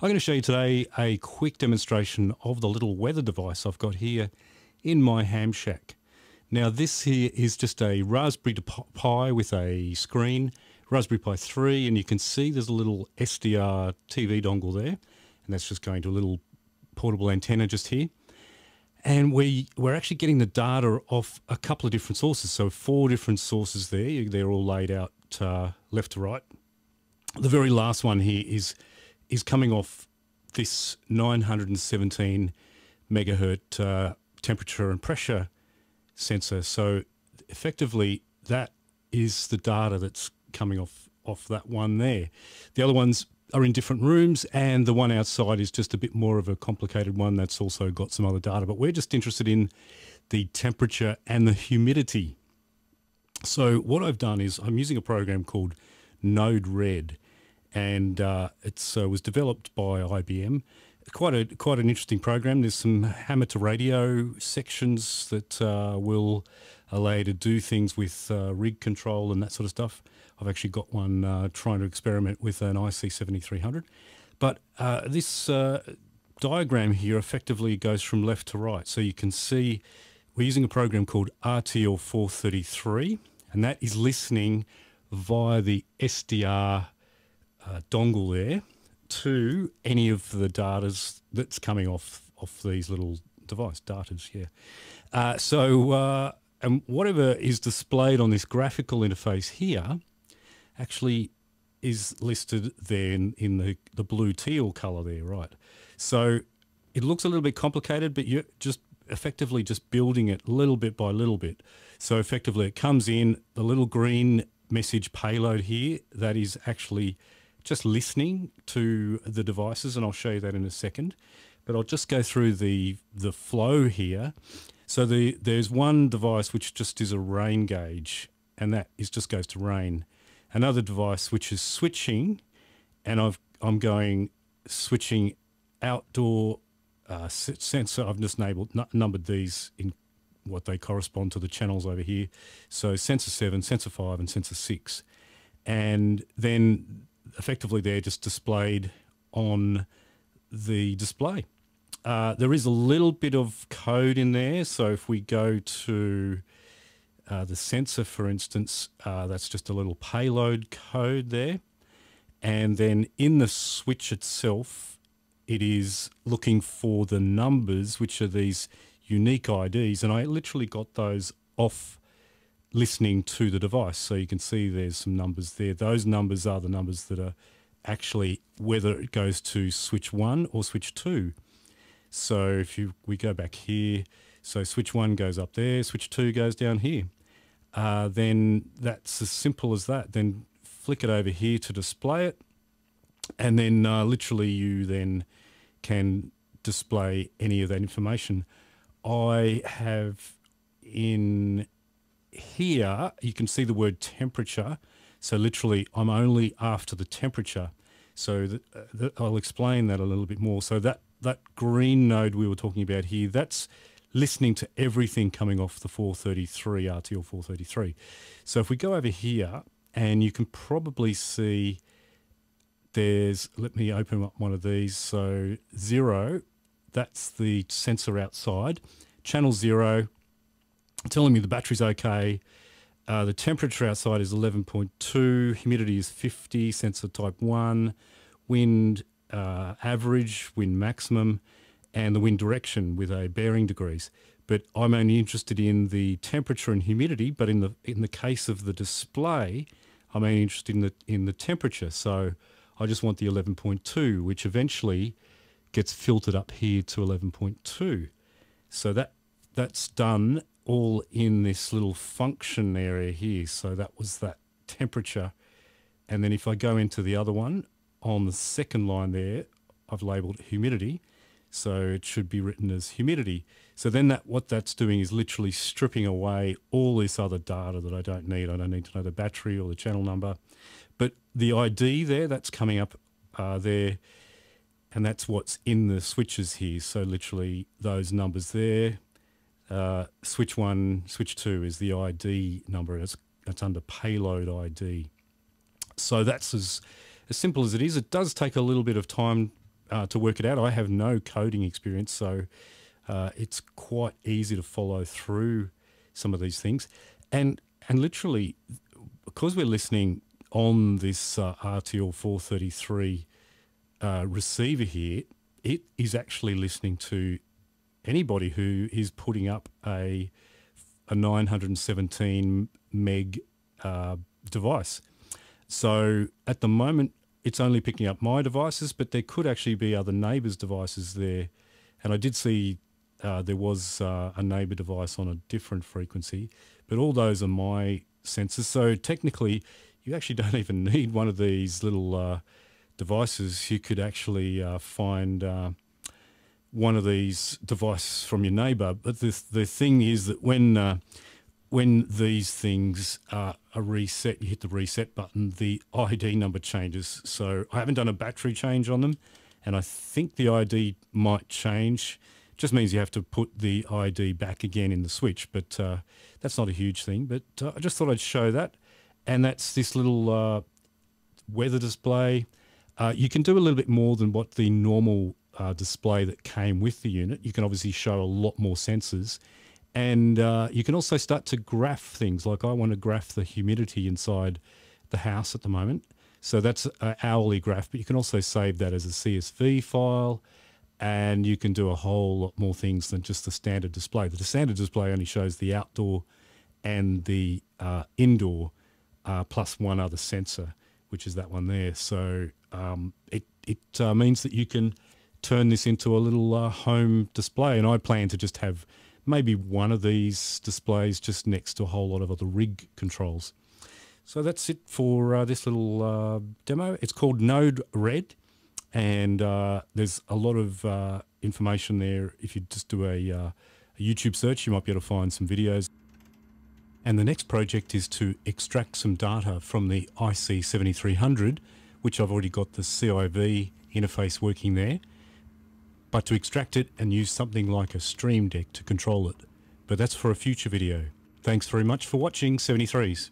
I'm going to show you today a quick demonstration of the little weather device I've got here in my ham shack. Now this here is just a Raspberry Pi with a screen, Raspberry Pi 3, and you can see there's a little SDR TV dongle there, and that's just going to a little portable antenna just here. And we're actually getting the data off a couple of different sources, so 4 different sources there. They're all laid out left to right. The very last one here is coming off this 917 megahertz temperature and pressure sensor. So effectively that is the data that's coming off that one there. The other ones are in different rooms, and the one outside is just a bit more of a complicated one that's also got some other data, but we're just interested in the temperature and the humidity. So what I've done is I'm using a program called Node-RED, and it was developed by IBM. Quite an interesting program. There's some hammer to radio sections that will allow you to do things with rig control and that sort of stuff. I've actually got one trying to experiment with an IC7300. But this diagram here effectively goes from left to right. So you can see we're using a program called RTL433, and that is listening via the SDR dongle there to any of the data that's coming off these little datas, yeah. And whatever is displayed on this graphical interface here actually is listed there in the blue teal color there, right? So it looks a little bit complicated, but you're just effectively just building it little bit by little bit. So effectively it comes in, the little green message payload here, that is actually just listening to the devices, and I'll show you that in a second. But I'll just go through the flow here. So there's one device which just is a rain gauge, and that just goes to rain. Another device which is switching, and I'm switching outdoor sensor. I've just numbered these in what they correspond to the channels over here. So sensor 7, sensor 5, and sensor 6, and then effectively they're just displayed on the display. There is a little bit of code in there. So if we go to the sensor, for instance, that's just a little payload code there. And then in the switch itself, it is looking for the numbers, which are these unique IDs. And I literally got those off listening to the device. So you can see there's some numbers there. Those numbers are the numbers that are actually whether it goes to switch 1 or switch 2. So if we go back here, so switch 1 goes up there, switch 2 goes down here. Then that's as simple as that. Then flick it over here to display it, and then literally you then can display any of that information. I have in here, you can see the word temperature. So literally I'm only after the temperature. So I'll explain that a little bit more. So that green node we were talking about here, that's listening to everything coming off the 433, RTL 433. So if we go over here, and you can probably see let me open up one of these. So 0, that's the sensor outside. Channel 0, telling me the battery's okay. The temperature outside is 11.2, humidity is 50, sensor type 1, wind average, wind maximum, and the wind direction with a bearing degrees. But I'm only interested in the temperature and humidity, but in the case of the display, I'm only interested in the temperature. So I just want the 11.2, which eventually gets filtered up here to 11.2. So that's done all in this little function area here. So that was that temperature. And then if I go into the other one, on the second line there, I've labeled humidity. So it should be written as humidity. So then what that's doing is literally stripping away all this other data that I don't need. I don't need to know the battery or the channel number. But the ID there, that's coming up there, and that's what's in the switches here. So literally those numbers there, switch 1, switch 2 is the ID number. That's under payload ID. So that's as simple as it is. It does take a little bit of time to work it out. I have no coding experience, so it's quite easy to follow through some of these things. And literally, because we're listening on this RTL 433 receiver here, it is actually listening to anybody who is putting up a 917 meg device. So at the moment, it's only picking up my devices, but there could actually be other neighbours' devices there. And I did see there was a neighbour device on a different frequency, but all those are my sensors. So technically, you actually don't even need one of these little devices. You could actually find one of these devices from your neighbour. But the thing is that when these things are reset, you hit the reset button, the ID number changes. So I haven't done a battery change on them, and I think the ID might change. Just means you have to put the ID back again in the switch, but that's not a huge thing. But I just thought I'd show that. And that's this little weather display. You can do a little bit more than what the normal display that came with the unit. You can obviously show a lot more sensors. And you can also start to graph things. Like I want to graph the humidity inside the house at the moment. So that's an hourly graph, but you can also save that as a CSV file. And you can do a whole lot more things than just the standard display. The standard display only shows the outdoor and the indoor, plus one other sensor, which is that one there. So it means that you can turn this into a little home display. And I plan to just have maybe one of these displays just next to a whole lot of other rig controls. So that's it for this little demo. It's called Node Red, and there's a lot of information there. If you just do a YouTube search, you might be able to find some videos. And the next project is to extract some data from the IC7300, which I've already got the CI-V interface working there, but to extract it and use something like a Stream Deck to control it. But that's for a future video. Thanks very much for watching 73s.